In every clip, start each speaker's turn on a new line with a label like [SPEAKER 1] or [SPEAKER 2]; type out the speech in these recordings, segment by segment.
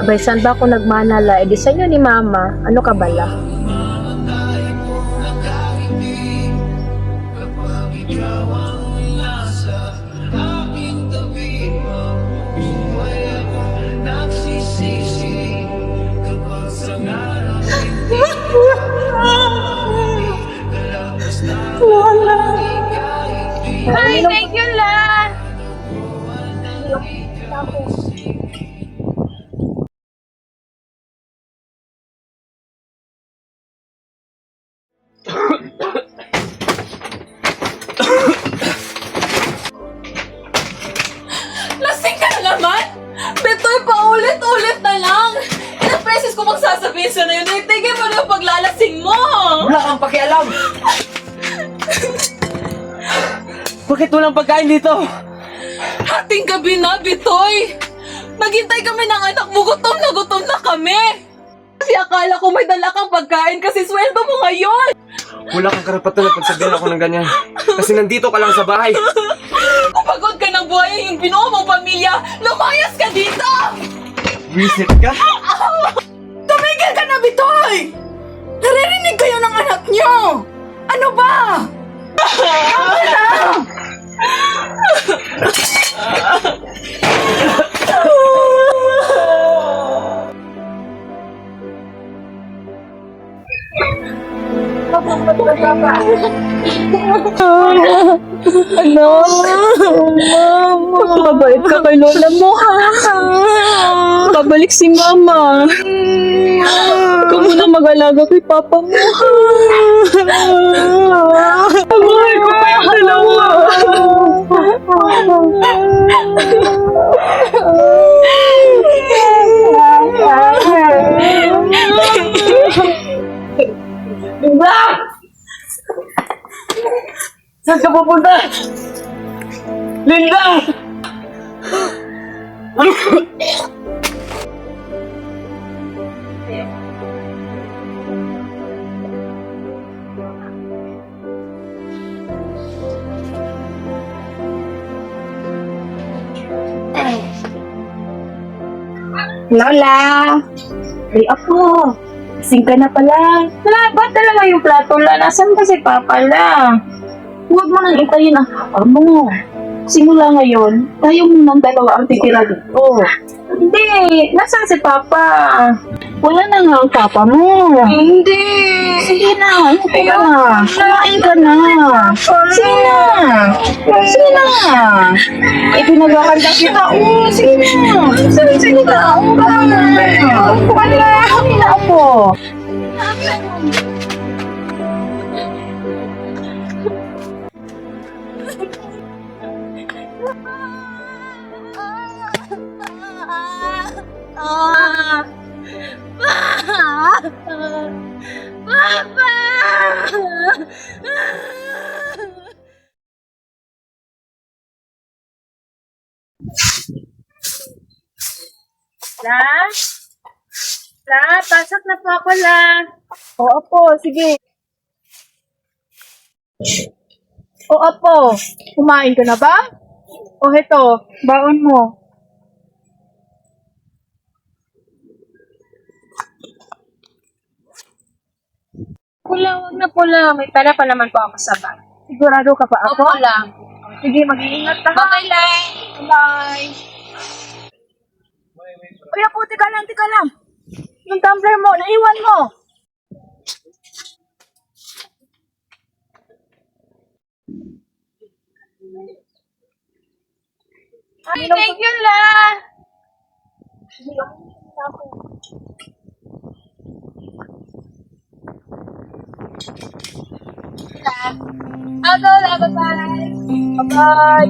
[SPEAKER 1] Abay, saan ba ako nagmanala? E di sa inyo ni mama. Ano ka bala?
[SPEAKER 2] Ay, thank you, La! Lasing ka na naman! Betoy, paulit-ulit na lang! Ilang beses ko bang sasabihin sa na yun, itigil mo na yung paglalasing mo!
[SPEAKER 3] Wala kang pakialam! Bakit walang pagkain dito?
[SPEAKER 2] Hating gabi na, Bitoy! Naghintay kami ng anak mo, gutom na kami! Kasi akala ko may dala kang pagkain kasi sweldo mo ngayon!
[SPEAKER 3] Wala kang karapatan na pagsabihan ako ng ganyan. Kasi nandito ka lang sa bahay.
[SPEAKER 2] Kung pagod ka ng buhay yung binuo mong pamilya, lumayas ka dito!
[SPEAKER 3] Visit ka?
[SPEAKER 2] Tumigil ka na, Bitoy! Naririnig kayo ng anak niyo! Ano ba? Ano na?
[SPEAKER 1] Ano? Mabait ka kay lola mo, ha? Babalik si mama. Ikaw muna mag-alaga kay papa mo, ha? Mahal ko pa yung dalawa.
[SPEAKER 3] Linda! Saan ka pupunta? Linda!
[SPEAKER 1] Lola! Ay, ako! Kasing ka na pala. Wala, ba't talaga yung plato, La? Nasaan ba si Papa, La? Huwag mo nang itayin ang papa mo. Simula ngayon, tayo munang dalawa ang titira dito. Hindi! Nasaan si Papa? Wala na nga ang Papa mo.
[SPEAKER 2] Hindi!
[SPEAKER 1] Sige na, hindi ka na. Kumain ka na. Sige na. Sige na. Ipinagkakanda kita. Oo, sige na. Sige na. Oo, parang na. Kumain na. Kumain na ako. La? La, pasok na po ako, La. Oo po, sige. Oo po. Kumain ka na ba? O heto, baon mo. Pula, wag na pula. May tala pa naman po ako sa bag. Sigurado ka pa ako?
[SPEAKER 2] Opo lang.
[SPEAKER 1] Sige, mag-iingat ka ha.
[SPEAKER 2] Bye, Lai!
[SPEAKER 1] Bye. Kuya po, tika lang. Yung tumbler mo, naiwan mo.
[SPEAKER 2] Ay, thank you, La! I'll go, La. Bye-bye!
[SPEAKER 1] Bye-bye.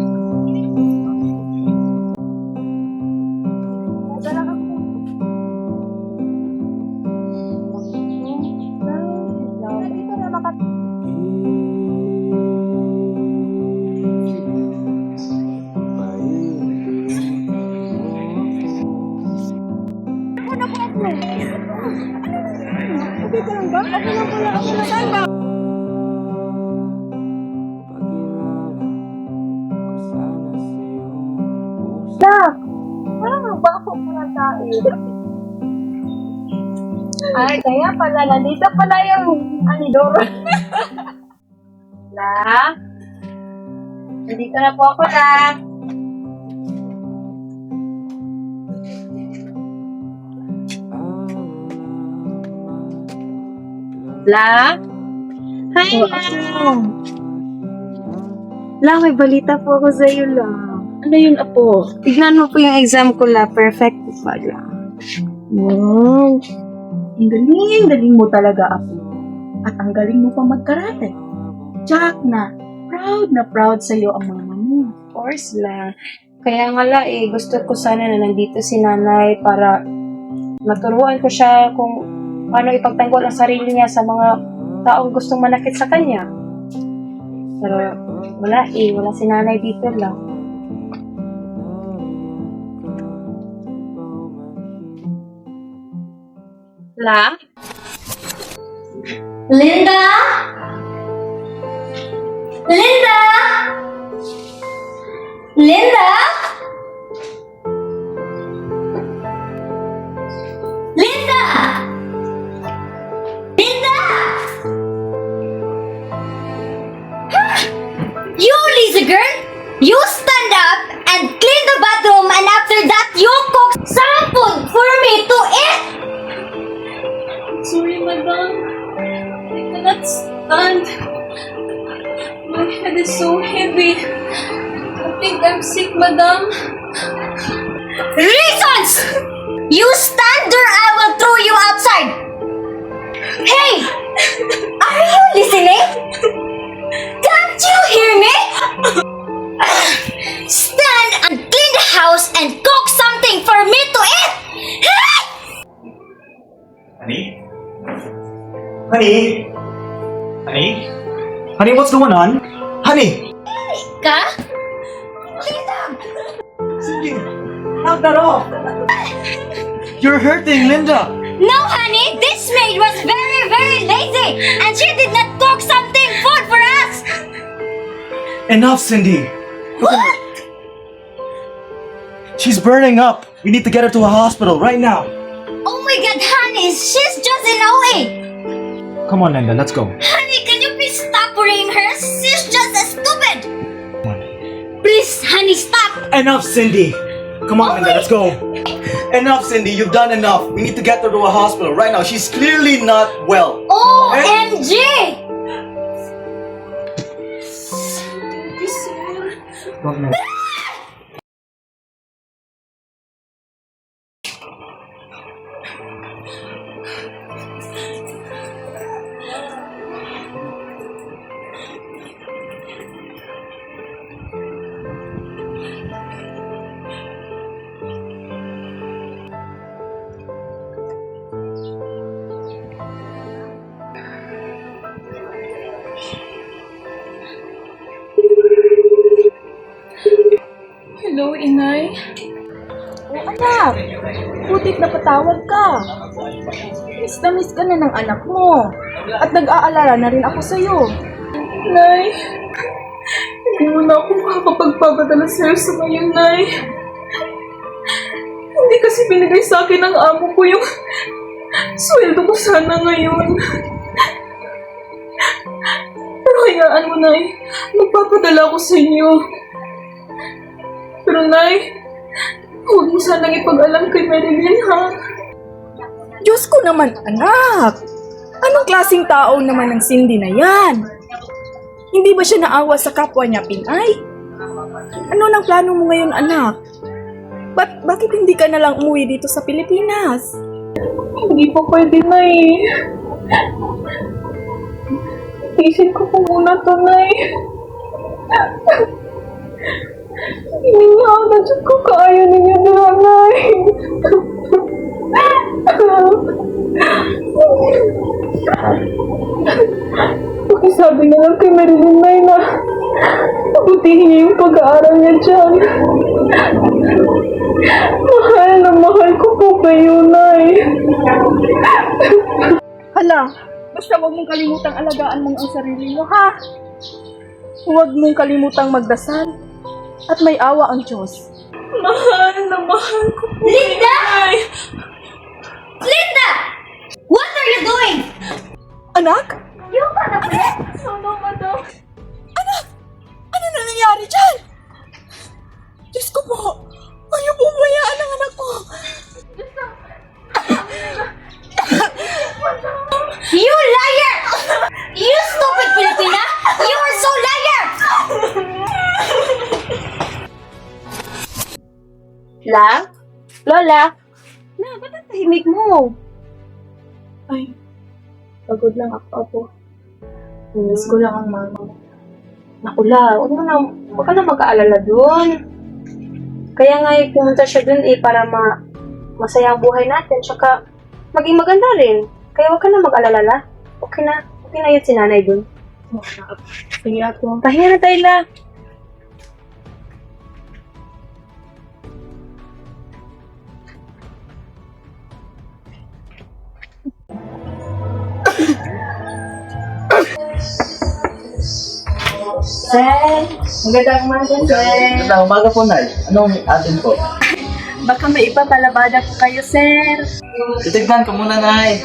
[SPEAKER 1] Okay ka lang ba? Okay lang pala. Okay lang. Saan ba? Nak! Parang bako mo na tayo. Ay, kaya pala, nandito pala yung anidoro. La? Nandito na po ako, La. La? Hi, La. La, may balita po ako sa iyo, La.
[SPEAKER 2] Ano yun, Apo?
[SPEAKER 1] Tignan mo po yung exam ko, La. Perfect po pala.
[SPEAKER 2] Wow. Ang galing mo talaga, Apo. At ang galing mo pa magkarate. Jack na proud sa'yo ang mama mo.
[SPEAKER 1] Of course, La. Kaya nga, La, gusto ko sana na nandito si Nanay para maturuan ko siya kung paano ipagtanggol ang sarili niya sa mga taong gustong manakit sa kanya. Pero wala wala si Nanay dito, La. La?
[SPEAKER 4] Linda? Linda? Linda? Linda? Linda? You lazy girl! You stand up and clean the bathroom and after that you cook some food for me to eat!
[SPEAKER 2] Sorry, madam. I cannot stand. My head is so heavy. I think I'm sick, madam.
[SPEAKER 4] Reasons! You stand there, I will throw you outside! Hey! Are you listening? Can't you hear me? Stand and clean the house and cook something for me to eat! Hey!
[SPEAKER 5] Honey? Honey? Honey? Honey, what's going on? Honey!
[SPEAKER 4] Ka? Linda!
[SPEAKER 5] Cindy! Knock that off! You're hurting, Linda!
[SPEAKER 4] No, honey! This maid was very, very lazy and she did not cook something food for us!
[SPEAKER 5] Enough, Cindy!
[SPEAKER 4] What?
[SPEAKER 5] She's burning up! We need to get her to a hospital right now!
[SPEAKER 4] Oh my god, honey! She's just in OA!
[SPEAKER 5] Come on, Linda, let's go.
[SPEAKER 4] Honey, can you please stop worrying her? She's just as stupid!
[SPEAKER 5] Come on.
[SPEAKER 4] Please, honey, stop!
[SPEAKER 5] Enough, Cindy! Come on, Linda, let's go! Enough, Cindy, you've done enough. We need to get her to a hospital right now. She's clearly not well.
[SPEAKER 4] OMG!
[SPEAKER 2] Hello, Inay.
[SPEAKER 1] Oh, anak! Putik na patawag ka. Miss na miss ka na ng anak mo. At nag-aalala na rin ako sa'yo.
[SPEAKER 2] Nay, hindi mo na ako makakapagpapadala sa'yo sa ngayon, Nay. Hindi kasi binigay sa akin ng amo ko yung sweldo ko sana ngayon. Pero hayaan mo, Nay. Magpapadala ako sa inyo. Pero, Nay, huwag mo sanang ipag-alam kay Marilyn, ha?
[SPEAKER 6] Diyos ko naman, anak! Anong klaseng tao naman ang Cindy na yan? Hindi ba siya naawa sa kapwa niya, Pinay? Ano nang plano mo ngayon, anak? Bakit hindi ka na lang umuwi dito sa Pilipinas?
[SPEAKER 2] Hindi pa pwede, Nay. Tiisin ko po muna to, Nay. Inihaw na Diyos ko kaya ninyo na, Nay. Pakisabi na lang kay Marilyn, Nay, na pabutihin niya yung pag-aaral niya dyan. Mahal na mahal ko po kayo, Nay.
[SPEAKER 6] Hala, basta huwag mong kalimutang alagaan mong ang sarili mo, ha? Huwag mong kalimutang magdasal at may awa ang Diyos.
[SPEAKER 2] Mahal na mahal ko po
[SPEAKER 4] Linda!
[SPEAKER 2] Nay.
[SPEAKER 4] Linda! What you doing?
[SPEAKER 6] Anak?
[SPEAKER 4] Yung ka na ulit?
[SPEAKER 6] Ano na nangyari dyan? Diyos ko po! Ayaw po bayaan ang anak ko!
[SPEAKER 4] You liar! You stupid Filipina! You are so liar!
[SPEAKER 1] La? Lola? Na, ba't ang tahimik mo?
[SPEAKER 2] Ay, pagod lang ako, Apo. Miss ko lang ang mama mo.
[SPEAKER 1] Naku, La, huwag ka na mag-aalala dun. Kaya nga pumunta siya dun para masaya ang buhay natin, tsaka maging maganda rin. Kaya huwag ka na mag-alala, La. Okay na yun si nanay dun.
[SPEAKER 2] Sige, Apo.
[SPEAKER 1] Pahinga na tayo, La. Sir, magandang umaga, sir.
[SPEAKER 5] Magandang umaga po, Nay. Anong atin po?
[SPEAKER 2] Baka may ipapalabada ko kayo, sir.
[SPEAKER 5] Titignan ko muna, Nay.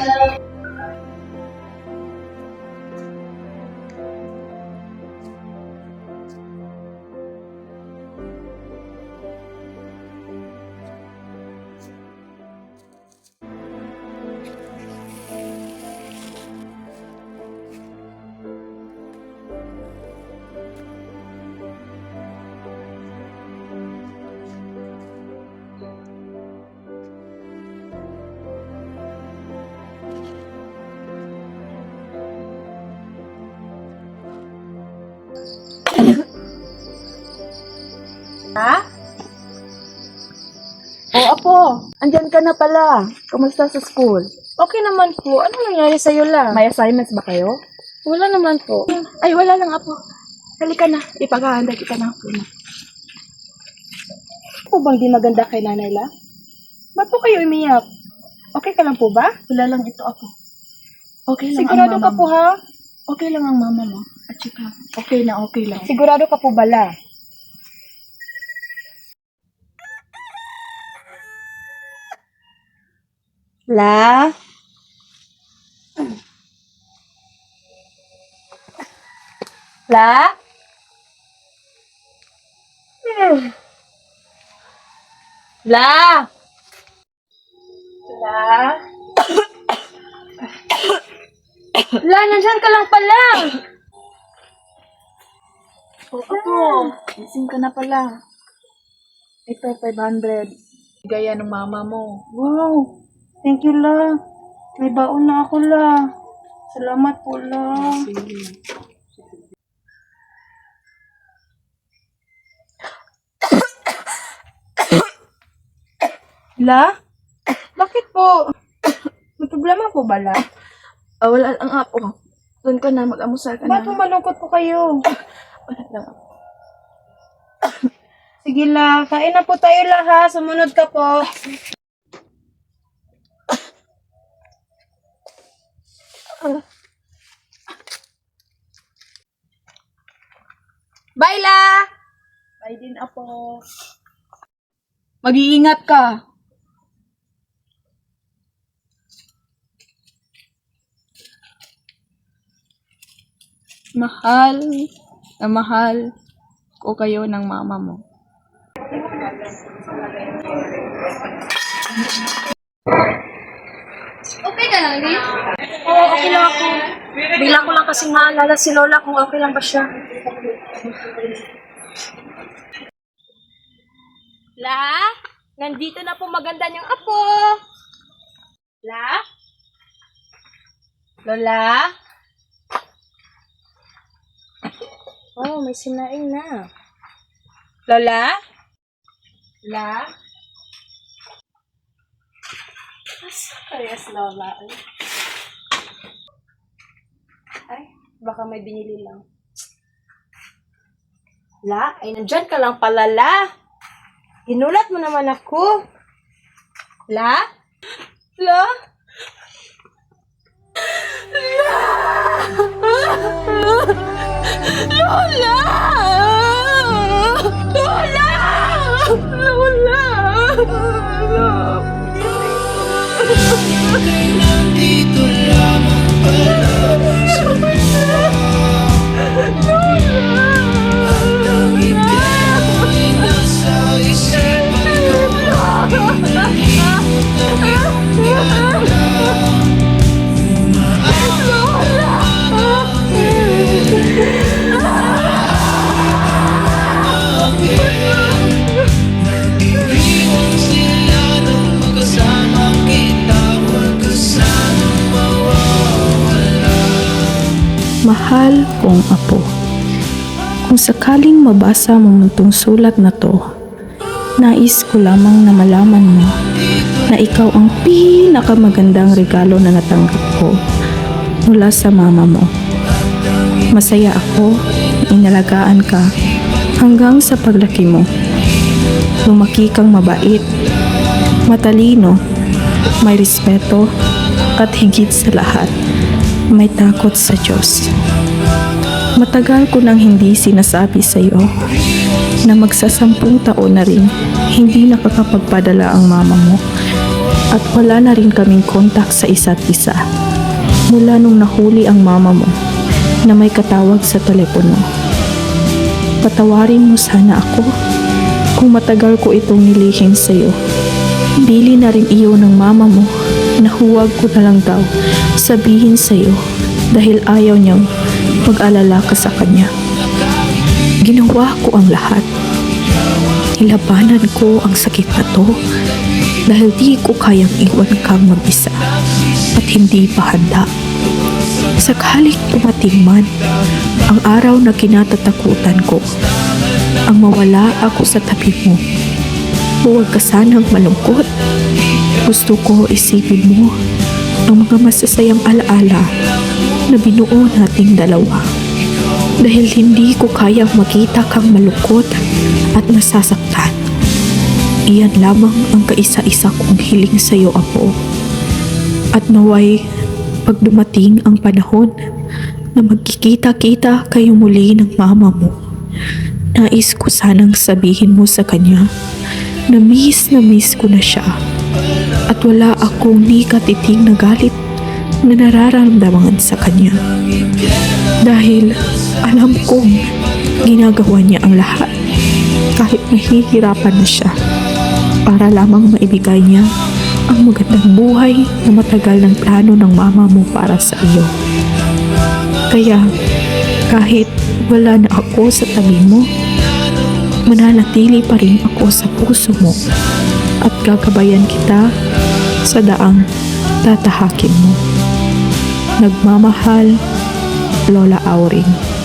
[SPEAKER 6] Oh, Apo! Andyan ka na pala. Kamusta sa school?
[SPEAKER 1] Okay naman po. Ano nangyari sa'yo, La?
[SPEAKER 6] May assignments ba kayo?
[SPEAKER 1] Wala naman po.
[SPEAKER 6] Ay, wala lang, Apo. Halika na. Ipaghahanda kita ng puno.
[SPEAKER 2] Ano po bang di maganda kay Nanay La? Ba't po kayo umiyak? Okay ka lang po ba?
[SPEAKER 6] Wala lang ito, Apo. Okay lang
[SPEAKER 2] Sigurado
[SPEAKER 6] ang
[SPEAKER 2] ka
[SPEAKER 6] mama
[SPEAKER 2] po,
[SPEAKER 6] mo.
[SPEAKER 2] ha?
[SPEAKER 6] Okay lang ang mama mo. At saka, okay lang.
[SPEAKER 2] Sigurado ka po ba, La?
[SPEAKER 1] La? La? La? La, nandyan ka lang pala.
[SPEAKER 6] Oh, Apo. Gising ka na pala. Ito, 500. Gaya ng mama mo.
[SPEAKER 2] Wow! Thank you, La. May baon na ako, La. Salamat po, La. La? Bakit po? May problema po ba, La?
[SPEAKER 6] Wala ang Apo. Doon ka na, mag-amusal ka
[SPEAKER 2] Ba't
[SPEAKER 6] na.
[SPEAKER 2] po malungkot po kayo?
[SPEAKER 6] Wala lang.
[SPEAKER 2] Sige, La. Kain na po tayo, La, ha? Sumunod ka po.
[SPEAKER 1] Bye, La!
[SPEAKER 2] Bye din, Apo. Mag-iingat ka.
[SPEAKER 6] Mahal na mahal ko kayo ng mama mo.
[SPEAKER 1] Okay ka lang, Lee? Oo, okay lang ako. Bigla ko lang kasi maalala si Lola kung okay lang ba siya. La? Nandito na po maganda niyang apo. La? Lola? Oh, may sinaing na. Lola? La? Parehas Lola. Ay, baka may binili lang. La, ay nandyan ka lang pala, La. Ginulat mo naman ako. La? La? Lola! Lola! Lola!
[SPEAKER 7] Nandito lang Mahal kong apo, kung sakaling mabasa mo itong sulat na to, nais ko lamang na malaman mo na ikaw ang pinakamagandang regalo na natanggap ko mula sa mama mo. Masaya ako na inalagaan ka hanggang sa paglaki mo. Lumaki kang mabait, matalino, may respeto, at higit sa lahat, may takot sa Diyos. Matagal ko nang hindi sinasabi sa iyo na magsasampung taon na rin hindi nakakapagpadala ang mama mo at wala na rin kaming kontak sa isa't isa mula nung nahuli ang mama mo na may katawag sa telepono. Patawarin mo sana ako kung matagal ko itong nilihim sa iyo. Bili na rin iyo ng mama mo na huwag ko na lang daw sabihin sa iyo dahil ayaw niyang mag-alala ka sa kanya. Ginawa ko ang lahat. Nilabanan ko ang sakit na to dahil di ko kayang iwan kang mag-isa at hindi pa handa. Sakaling dumating man ang araw na kinatatakutan ko, ang mawala ako sa tabi mo, huwag ka sanang malungkot. Gusto ko isipin mo ang mga masasayang alaala na binuo nating dalawa. Dahil hindi ko kayang makita kang malungkot at nasasaktan. Iyan lamang ang kaisa-isa kong hiling sa iyo, apo. At naway, pag dumating ang panahon na magkikita-kita kayo muli ng mama mo, nais ko sanang sabihin mo sa kanya na miss ko na siya at wala akong ni katiting na galit na nararamdaman sa kanya. Dahil alam kong ginagawa niya ang lahat kahit nahihirapan na siya para lamang maibigay niya ang magandang buhay na matagal ng plano ng mama mo para sa iyo. Kaya kahit wala na ako sa tabi mo, mananatili pa rin ako sa puso mo at gagabayan kita sa daang tatahakin mo. Nagmamahal, Lola Auring.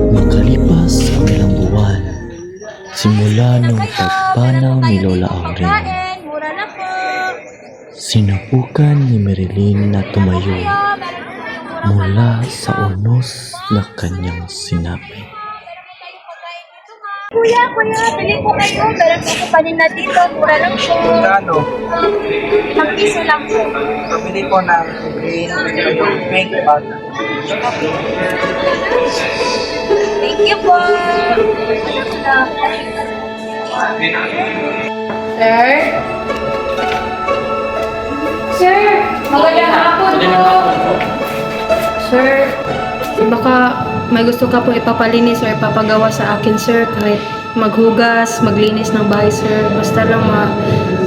[SPEAKER 8] Makalipas ang ilang buwan, simula nung pagpanaw ni Lola Auring, sinubukan ni Marilyn na tumayo mula sa unos na kanyang sinapi.
[SPEAKER 4] Kuya, bili po kayo. Meron po panin na dito. Mura lang po.
[SPEAKER 9] Ano?
[SPEAKER 4] 5 piso lang po.
[SPEAKER 9] Pabili ko ng green, yung pink bata.
[SPEAKER 4] Thank you po.
[SPEAKER 1] Sir? Sir, magandang hapon po. Sir, baka may gusto ka po ipapalinis or ipapagawa sa akin, sir. Kahit maghugas, maglinis ng bahay, sir. Basta lang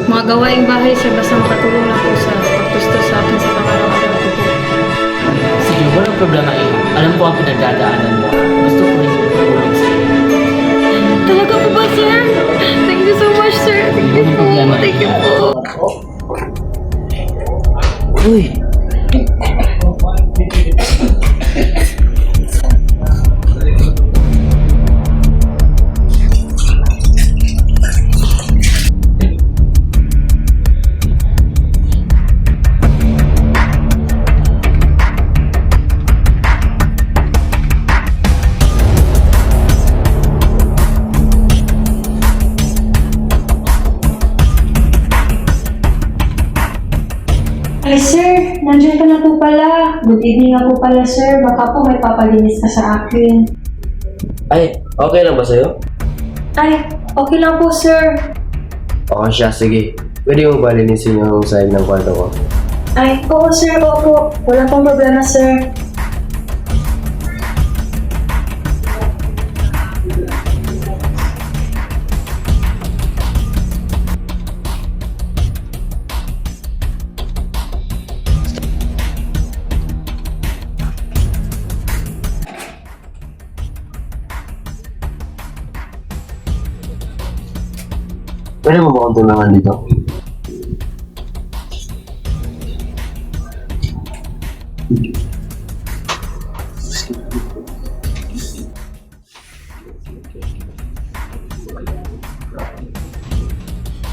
[SPEAKER 1] mga gawaing bahay, sir. Basta makatulong lang po sa pagtusto sa akin sa pangaraw-araw ko po.
[SPEAKER 10] Sige, walang problema yun. Alam ko ang pinagdadaanan mo. Gusto ko rin tulong sa'yo.
[SPEAKER 1] Talaga po ba, sir? Thank you so much, sir. Thank you po. Thank you po.
[SPEAKER 10] Uy!
[SPEAKER 1] Ay, sir, nandiyan ka na po pala. Good evening nga po pala, sir. Baka po may papalinis ka sa akin.
[SPEAKER 3] Ay, okay lang ba sa'yo?
[SPEAKER 1] Ay, okay lang po, sir.
[SPEAKER 3] Oo siya, sige. Pwede mo ba linisin yung side ng kwarto ko?
[SPEAKER 1] Ay, oo, sir, opo. Wala pong problema, sir.
[SPEAKER 3] Pwede mo ba akong tulungan dito?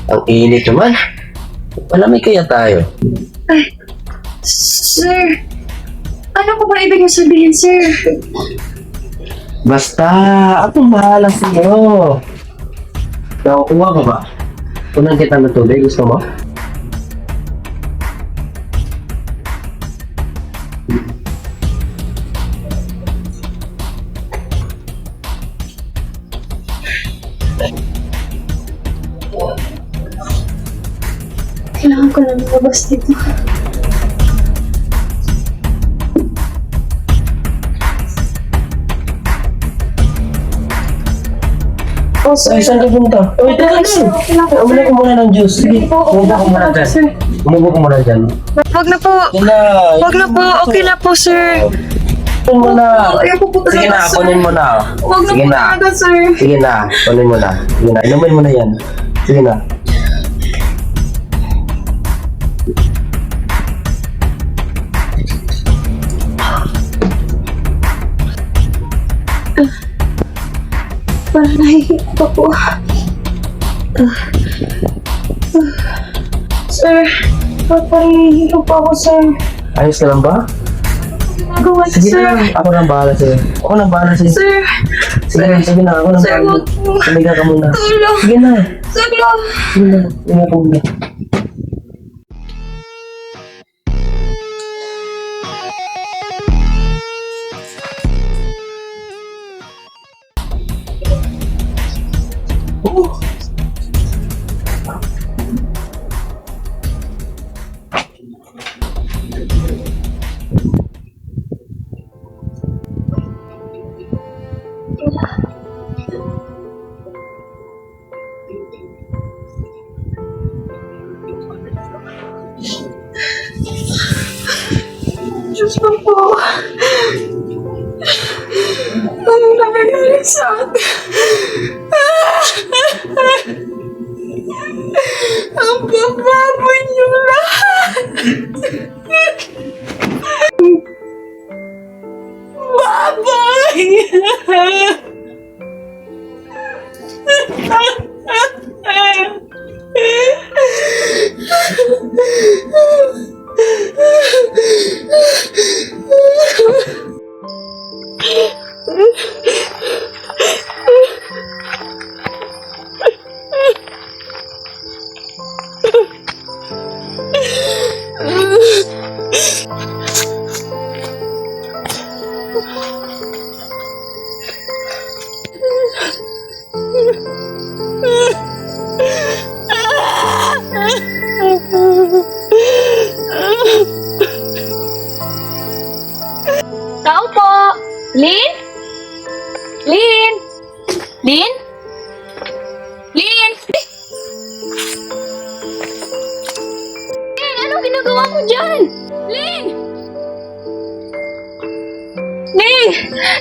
[SPEAKER 3] Ang init naman. Malamig kaya tayo.
[SPEAKER 1] Sir, ano po ba ibig niyo sabihin, sir?
[SPEAKER 3] Basta, akong bahala sa'yo. Nakukuha ka ba? Unang kita ng tubig, gusto mo?
[SPEAKER 1] Kailangan ko na lumabas dito. Oh,
[SPEAKER 3] Ay, saan ka punta? Uy, tara na. Umulo ko muna ng juice. Sige, umubo ko muna dyan. Umubo ko muna dyan.
[SPEAKER 1] Wag na po.
[SPEAKER 3] Sige na.
[SPEAKER 1] Wag na po. Okay na po, sir.
[SPEAKER 3] Kunin mo na.
[SPEAKER 1] Ayoko po talaga,
[SPEAKER 3] Sige na,
[SPEAKER 1] sir.
[SPEAKER 3] kunin mo na.
[SPEAKER 1] Wag na
[SPEAKER 3] Sige
[SPEAKER 1] po
[SPEAKER 3] na.
[SPEAKER 1] talaga, sir.
[SPEAKER 3] Sige na, kunin mo na. Sige na, inumin mo na yan. Sige na.
[SPEAKER 1] Parang nahihiya pa po. Sir, parang nahihiya pa ako, sir.
[SPEAKER 3] Ayos ka lang ba?
[SPEAKER 1] Ginagawa niyo,
[SPEAKER 3] Sige
[SPEAKER 1] sir.
[SPEAKER 3] na, ako nang bahala sa'yo. Ako nang bahala sa'yo.
[SPEAKER 1] Sir,
[SPEAKER 3] Sige na, ako nang
[SPEAKER 1] Sir,
[SPEAKER 3] bahala.
[SPEAKER 1] wag mo.
[SPEAKER 3] Tumiga ka muna.
[SPEAKER 1] tulong.
[SPEAKER 3] Sige na,
[SPEAKER 1] Saglang.
[SPEAKER 3] sige na. Sige na, muna.
[SPEAKER 1] Diyos ko po. Anong nangyayari sa akin? Ang bababoy niyo lahat. Baboy!
[SPEAKER 4] Tao po! Lin? Lin? Lin? Lin? Lin, anong ginagawa mo dyan? Lin! Lin!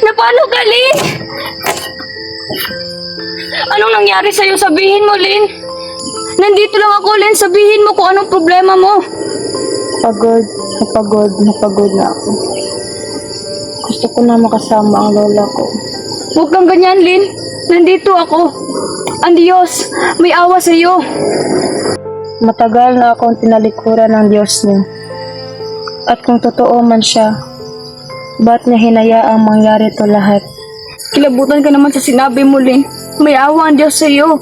[SPEAKER 4] Napano ka, Lin? Anong nangyari sa'yo? Sabihin mo, Lin. Nandito lang ako, Lin. Sabihin mo kung anong problema mo.
[SPEAKER 7] Napagod na ako. Gusto ko na makasama ang lola ko.
[SPEAKER 4] Huwag kang ganyan, Lin. Nandito ako. Ang Diyos, may awa sa'yo.
[SPEAKER 7] Matagal na akong tinalikuran ng Diyos niya. At kung totoo man siya, ba't niya hinayaang mangyari to lahat?
[SPEAKER 4] Kilabutan ka naman sa sinabi mo, Lin. May awa ang Diyos sa'yo.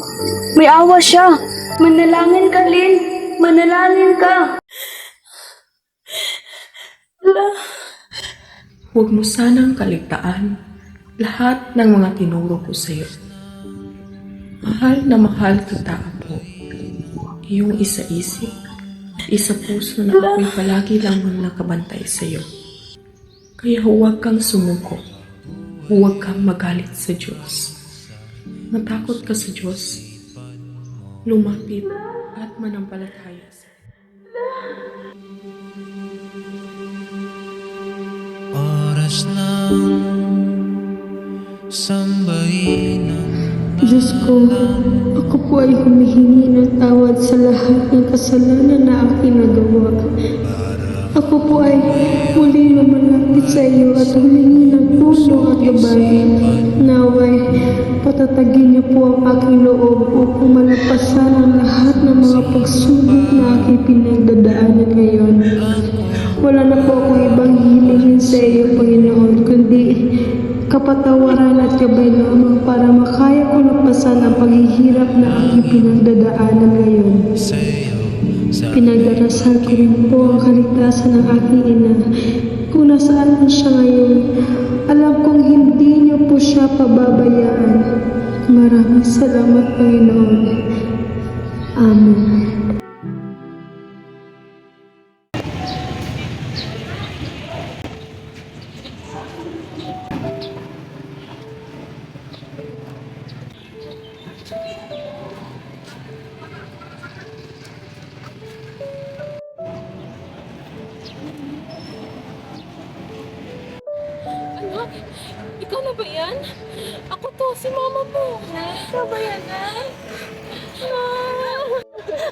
[SPEAKER 4] May awa siya. Manalangin ka, Lin. Manalangin ka.
[SPEAKER 7] Huwag mo sanang kaligtaan lahat ng mga tinuro ko sa iyo. Mahal na mahal kita, Apo. Iyong isa-isip, isa puso na ako'y palagi lamang nakabantay sa iyo. Kaya huwag kang sumuko. Huwag kang magalit sa Diyos. Matakot ka sa Diyos. Lumapit at manampalataya sa
[SPEAKER 11] Oras ng sambahin ng
[SPEAKER 12] Diyos ko, ako po ay humihingi ng tawad sa lahat ng kasalanan na aking nagawa. Ako po ay muling lumalapit sa iyo at humingi ng tulong at gabay. Naway, patatagin niyo po ang aking loob upang malampasan ang lahat ng mga pagsubok na aking pinagdadaanan ngayon. Wala na po akong ibang hihilingin sa iyo, Panginoon, kundi kapatawaran at gabay lamang para makaya ko lampasan ang paghihirap na aking pinagdadaanan ngayon. Pinagdarasal ko rin po ang kaligtasan ng aking ina. Kung nasaan man siya ngayon, alam kong hindi niyo po siya pababayaan. Maraming salamat, Panginoon. Amen.
[SPEAKER 7] Anak, ikaw na ba yan? Ako to, si mama mo. Ikaw ba yan, Nay?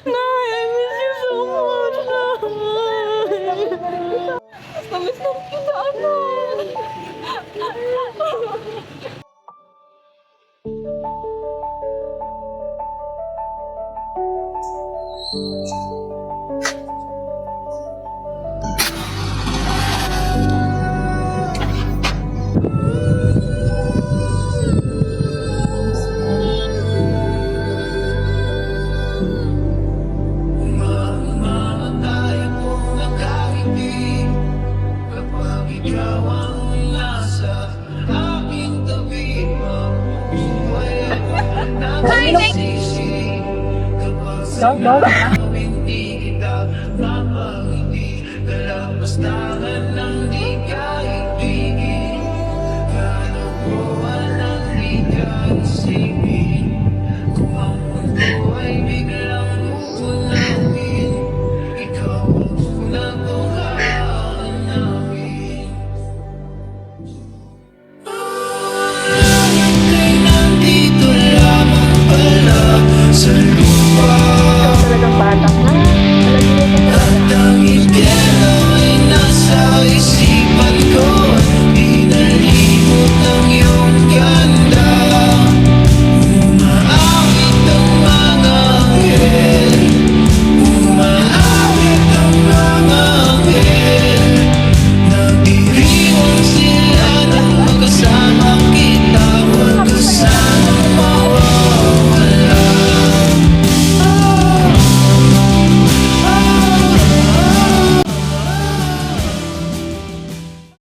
[SPEAKER 7] Nay, I miss you so much, Nay. Miss na kita, anak.